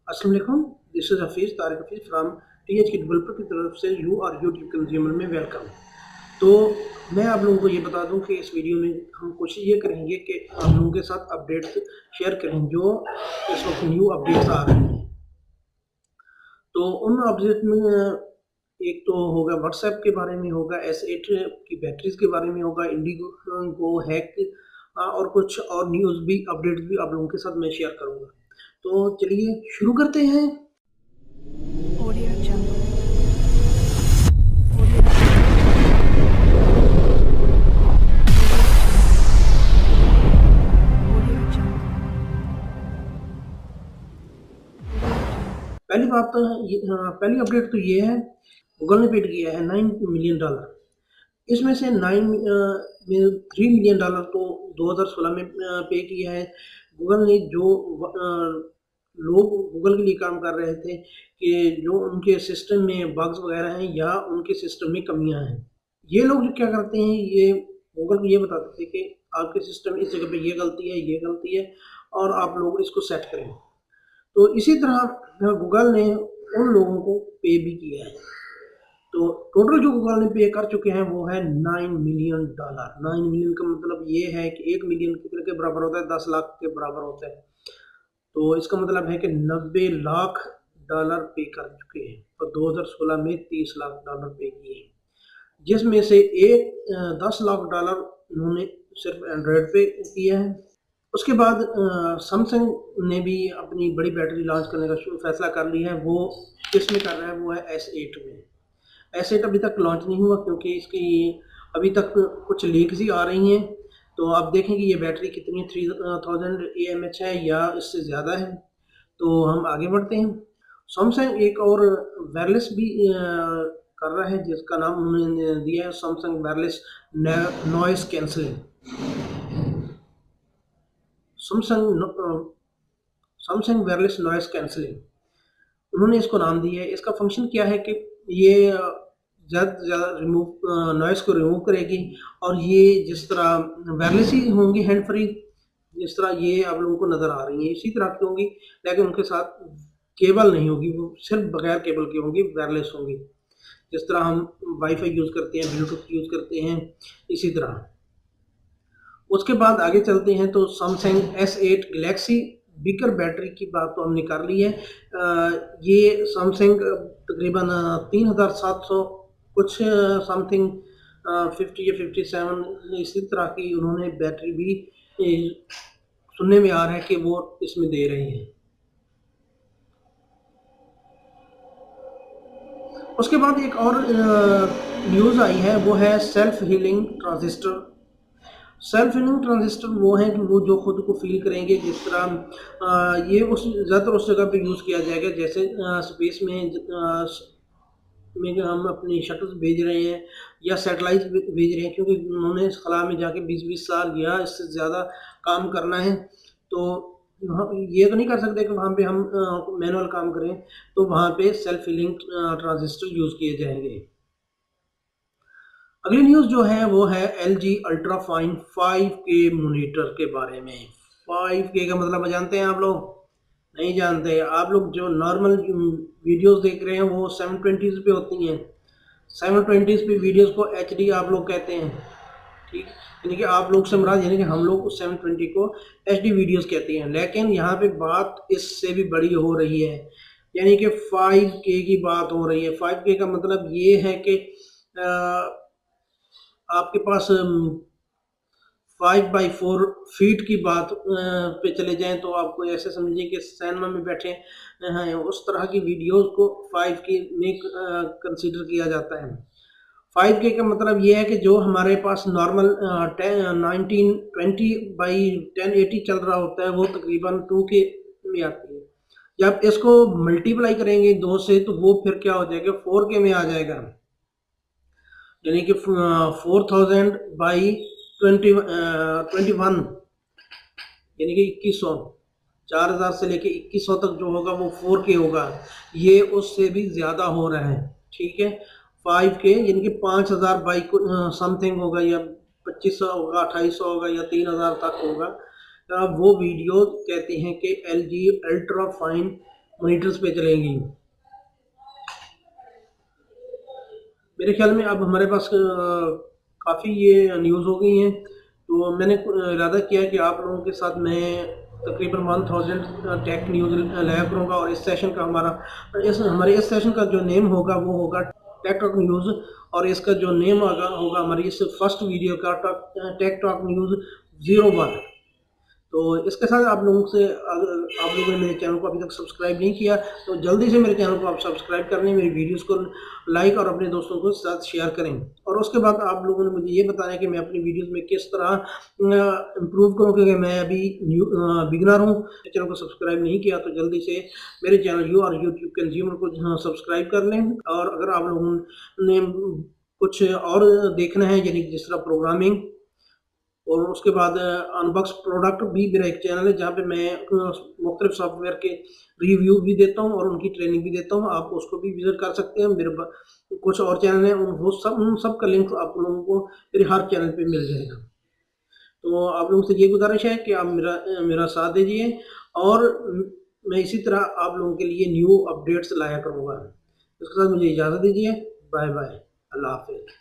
अस्सलाम वालेकुम, this is Hafeez Tariq Hafeez from TH K developer की तरफ से यू और यूट्यूब कंज्यूमर में वेलकम। तो मैं आप लोगों को ये बता दूं कि इस वीडियो में हम कोशिश ये करेंगे कि आप लोगों के साथ अपडेट्स शेयर करें जो इस वक्त न्यू अपडेट्स आ रही हैं। तो उन अपडेट में एक तो होगा व्हाट्सएप के बारे में, होगा S8 की बैटरीज के बारे में, होगा इंडिगो को हैक और कुछ और न्यूज़ भी अपडेट्स भी आप लोगों के साथ मैं शेयर करूंगा। तो चलिए शुरू करते हैं। Audio Jungle. Audio Jungle. पहली बात तो पहली अपडेट तो ये है, गूगल ने पेड किया है $9 मिलियन। इसमें से 3 मिलियन डॉलर तो 2016 में पे किया है। गूगल ने जो लोग गूगल के लिए काम कर रहे थे कि जो उनके सिस्टम में बग्स वगैरह हैं या उनके सिस्टम में कमियां हैं, ये लोग क्या करते हैं, ये गूगल को ये बताते थे कि आपके सिस्टम इस जगह पे ये गलती है, ये गलती है और आप लोग इसको सेट करें। तो इसी तरह गूगल ने उन लोगों को पे भी किया है। तो टोटल जो गूगल ने पे कर चुके हैं वो है $9 मिलियन। 9 मिलियन का मतलब ये है कि 1 मिलियन कितने के बराबर होता है, 10 लाख के बराबर होता है। तो इसका मतलब है कि $90 लाख पे कर चुके हैं और 2016 में $30 लाख पे किए हैं, जिसमें से $10 लाख उन्होंने सिर्फ एंड्रॉयड पे किया है। उसके बाद सैमसंग ने भी अपनी बड़ी बैटरी लॉन्च करने का फैसला कर लिया है। वो किस में कर रहा है, वो है S8 में। S8 अभी तक लॉन्च नहीं हुआ क्योंकि इसकी अभी तक कुछ लीक्स ही आ रही हैं। तो आप देखें कि ये बैटरी कितनी 3000 AMH है या इससे ज़्यादा है। तो हम आगे बढ़ते हैं। सैमसंग एक और वायरलेस भी कर रहा है जिसका नाम उन्होंने दिया है Samsung wireless noise cancelling. Samsung wireless noise cancelling उन्होंने इसको नाम दिया है। इसका फंक्शन क्या है कि ये ज़्यादा से ज़्यादा नॉइस को रिमूव करेगी और ये जिस तरह वायरलेस ही होंगी हैंड फ्री, जिस तरह ये आप लोगों को नज़र आ रही है इसी तरह की होंगी, लेकिन उनके साथ केबल नहीं होगी, वो सिर्फ बगैर केबल की होंगी, वायरलेस होंगी। जिस तरह हम वाईफाई यूज़ करते हैं, ब्लूटूथ यूज़ करते हैं, इसी तरह। उसके बाद आगे चलते हैं तो सैमसंग S8 गैलेक्सी बिगर बैटरी की बात तो हमने कर ली है। ये सैमसंग तकरीबन 3700 कुछ समथिंग 50 या 57 इसी तरह की उन्होंने बैटरी भी सुनने में आ रहा है कि वो इसमें दे रहे हैं। उसके बाद एक और न्यूज़ आई है, वो है self healing transistor. Self healing transistor वो हैं कि वो जो खुद को फील करेंगे, जिस तरह ये उस ज़्यादातर उस जगह पे यूज़ किया जाएगा जैसे स्पेस में हम अपनी शटल्स भेज रहे हैं या सैटेलाइट भेज रहे हैं, क्योंकि उन्होंने इस खला में जाके 20-20 साल या इससे ज़्यादा काम करना है। तो ये तो नहीं कर सकते कि वहाँ पे हम मैनुअल काम करें, तो वहाँ पे सेल्फ हीलिंग ट्रांजिस्टर यूज़ किए जाएंगे। अगली न्यूज़ जो है वो है LG ultra fine 5K monitor के बारे में। 5K का मतलब जानते हैं आप लोग? नहीं जानते। आप लोग जो नॉर्मल वीडियोस देख रहे हैं वो 720 पे होती हैं। 720 पे वीडियोस को HD आप लोग कहते हैं, ठीक। यानी कि आप लोग से मुराद यानी कि हम लोग उस 720 को HD वीडियोस कहते हैं, लेकिन यहाँ पे बात इससे भी बड़ी हो रही है, यानी कि 5K की बात हो रही है। 5K का मतलब ये है कि आपके पास 5x4 फीट की बात पे चले जाएं तो आपको ऐसे समझिए कि सिनेमा में बैठे हैं, उस तरह की वीडियोस को 5K में कंसीडर किया जाता है। 5K का मतलब ये है कि जो हमारे पास नॉर्मल 1920x1080 चल रहा होता है वो तकरीबन 2K में आती है। जब इसको मल्टीप्लाई करेंगे 2 से तो वो फिर क्या हो जाएगा, 4K में आ जाएगा, यानी कि 4000/21 यानी कि 2100, 4000 से लेके 2100 तक जो होगा वो 4K होगा। ये उससे भी ज़्यादा हो रहा है, ठीक है। 5K यानी कि 5000 बाई समथिंग होगा या 2500 होगा, 2800 होगा या 3000 तक होगा। अब वो वीडियो कहते हैं कि LG अल्ट्रा फाइन मॉनिटर्स पे चलेंगी। मेरे ख्याल में अब हमारे पास काफ़ी ये न्यूज़ हो गई हैं, तो मैंने इरादा किया है कि आप लोगों के साथ मैं तकरीबन 1000 टेक न्यूज़ लाया करूँगा। और इस सेशन का हमारे इस सेशन का जो नेम होगा वो होगा टेक टॉक न्यूज़। और इसका जो नेम होगा हमारी इस फर्स्ट वीडियो का टेक टॉक न्यूज़ 01। तो इसके साथ आप लोगों से, अगर आप लोगों ने मेरे चैनल को अभी तक सब्सक्राइब नहीं किया तो जल्दी से मेरे चैनल को आप सब्सक्राइब कर लें, मेरी वीडियोस को लाइक और अपने दोस्तों को साथ शेयर करें। और उसके बाद आप लोगों ने मुझे ये बताना है कि मैं अपनी वीडियोस में किस तरह इम्प्रूव करूं, क्योंकि मैं अभी बिगनर हूं। चैनल को सब्सक्राइब नहीं किया तो जल्दी से मेरे चैनल और यूट्यूब कंज्यूमर को सब्सक्राइब कर लें। और अगर आप लोगों ने कुछ और देखना है, यानी जिस तरह प्रोग्रामिंग और उसके बाद अनबॉक्स प्रोडक्ट भी मेरा एक चैनल है जहाँ पे मैं मुख्तलिफ सॉफ्टवेयर के रिव्यू भी देता हूँ और उनकी ट्रेनिंग भी देता हूँ। आप उसको भी विजिट कर सकते हैं। कुछ और चैनल हैं, उन सब का लिंक आप लोगों को मेरे हर चैनल पे मिल जाएगा। तो आप लोगों से ये गुजारिश है कि आप मेरा साथ दीजिए और मैं इसी तरह आप लोगों के लिए न्यू अपडेट्स लाया करूँगा। इसके साथ मुझे इजाज़त दीजिए। Bye bye. अल्लाह हाफिज़।